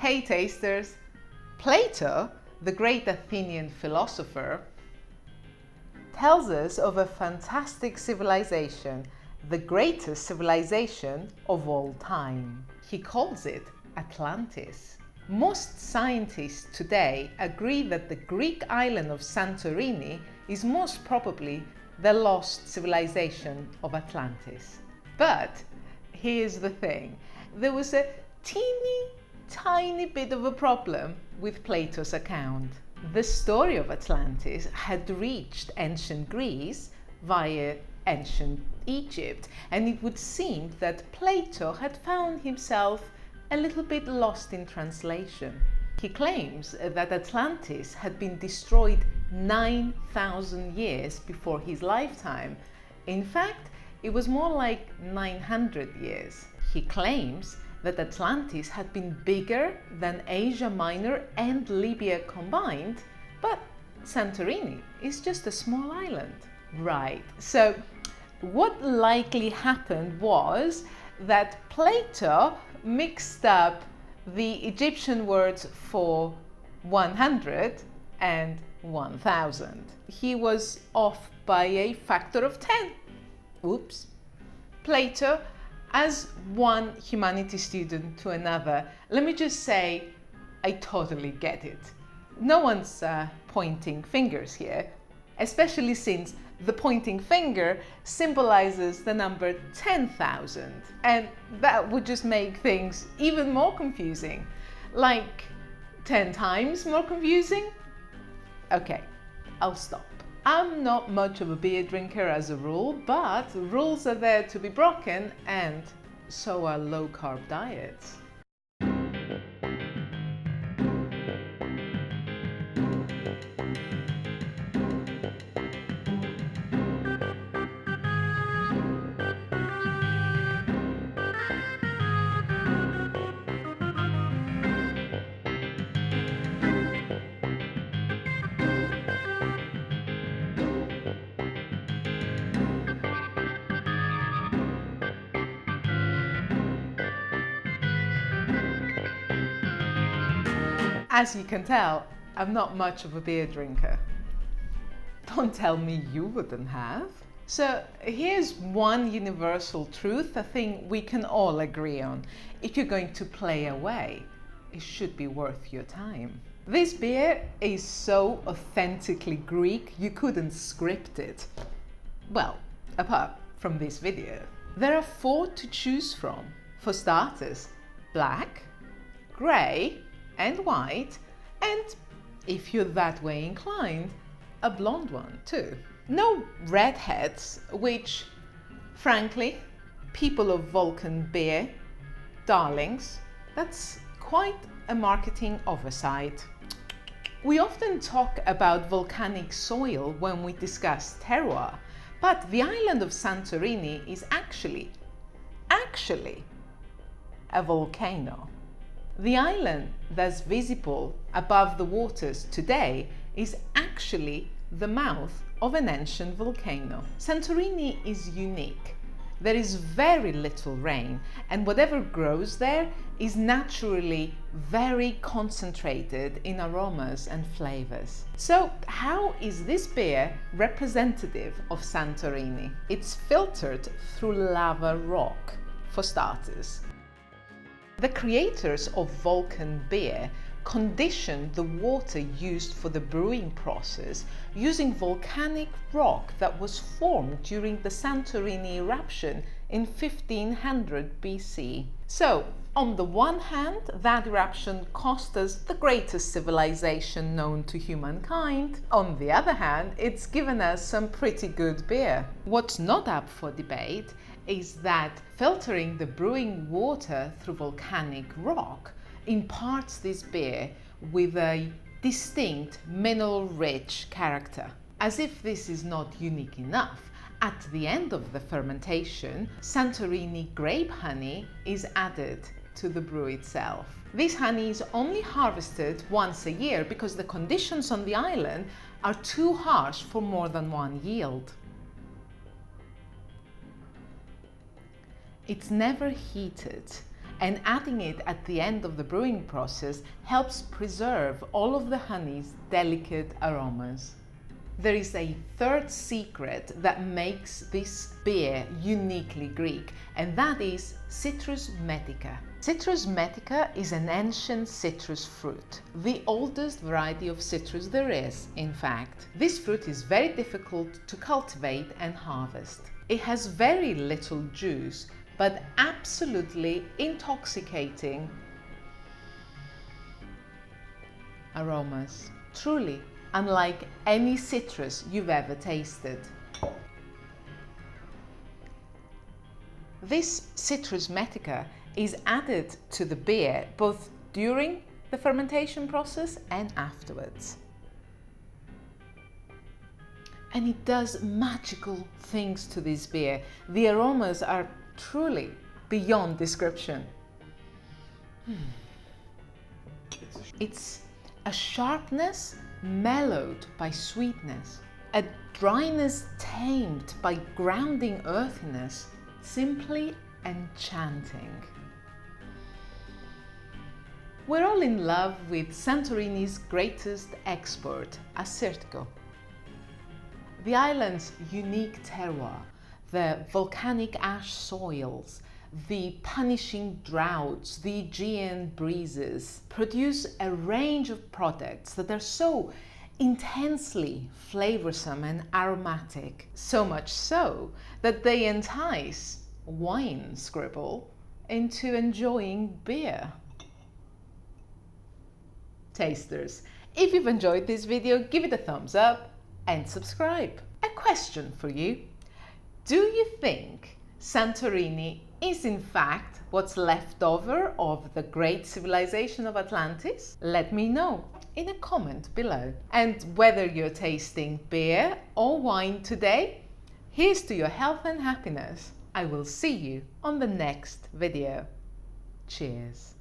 Hey tasters! Plato, the great Athenian philosopher, tells us of a fantastic civilization, the greatest civilization of all time. He calls it Atlantis. Most scientists today agree that the Greek island of Santorini is most probably the lost civilization of Atlantis. But here's the thing, there was a tiny bit of a problem with Plato's account. The story of Atlantis had reached ancient Greece via ancient Egypt, and it would seem that Plato had found himself a little bit lost in translation. He claims that Atlantis had been destroyed 9,000 years before his lifetime. In fact, it was more like 900 years. He claims that Atlantis had been bigger than Asia Minor and Libya combined, but Santorini is just a small island. Right, so what likely happened was that Plato mixed up the Egyptian words for 100 and 1000. He was off by a factor of 10. Oops. Plato, as one humanities student to another, let me just say, I totally get it. No one's pointing fingers here, especially since the pointing finger symbolizes the number 10,000, and that would just make things even more confusing. Like 10 times more confusing? Okay, I'll stop. I'm not much of a beer drinker as a rule, but rules are there to be broken, and so are low-carb diets. As you can tell, I'm not much of a beer drinker. Don't tell me you wouldn't have. So here's one universal truth, a thing we can all agree on. If you're going to play away, it should be worth your time. This beer is so authentically Greek, you couldn't script it. Well, apart from this video. There are 4 to choose from. For starters, black, grey, and white, and if you're that way inclined, a blonde one too. No redheads, which, frankly, people of Volkan beer, darlings, that's quite a marketing oversight. We often talk about volcanic soil when we discuss terroir, but the island of Santorini is actually a volcano. The island that's visible above the waters today is actually the mouth of an ancient volcano. Santorini is unique. There is very little rain, and whatever grows there is naturally very concentrated in aromas and flavors. So how is this beer representative of Santorini? It's filtered through lava rock, for starters. The creators of Volkan beer conditioned the water used for the brewing process using volcanic rock that was formed during the Santorini eruption in 1500 BC. So, on the one hand, that eruption cost us the greatest civilization known to humankind. On the other hand, it's given us some pretty good beer. What's not up for debate is that filtering the brewing water through volcanic rock imparts this beer with a distinct mineral-rich character. As if this is not unique enough, at the end of the fermentation, Santorini grape honey is added to the brew itself. This honey is only harvested once a year because the conditions on the island are too harsh for more than one yield. It's never heated, and adding it at the end of the brewing process helps preserve all of the honey's delicate aromas. There is a third secret that makes this beer uniquely Greek, and that is Citrus metica. Citrus metica is an ancient citrus fruit, the oldest variety of citrus there is, in fact. This fruit is very difficult to cultivate and harvest. It has very little juice, but absolutely intoxicating aromas. Truly, unlike any citrus you've ever tasted. This Citrus metica is added to the beer both during the fermentation process and afterwards. And it does magical things to this beer. The aromas are truly beyond description. It's a sharpness mellowed by sweetness, a dryness tamed by grounding earthiness, simply enchanting. We're all in love with Santorini's greatest export, Assyrtiko. The island's unique terroir, the volcanic ash soils, the punishing droughts, the Aegean breezes produce a range of products that are so intensely flavorsome and aromatic, so much so that they entice WineScribble into enjoying beer. Tasters, if you've enjoyed this video, give it a thumbs up and subscribe. A question for you. Do you think Santorini is in fact what's left over of the great civilization of Atlantis? Let me know in a comment below. And whether you're tasting beer or wine today, here's to your health and happiness. I will see you on the next video. Cheers.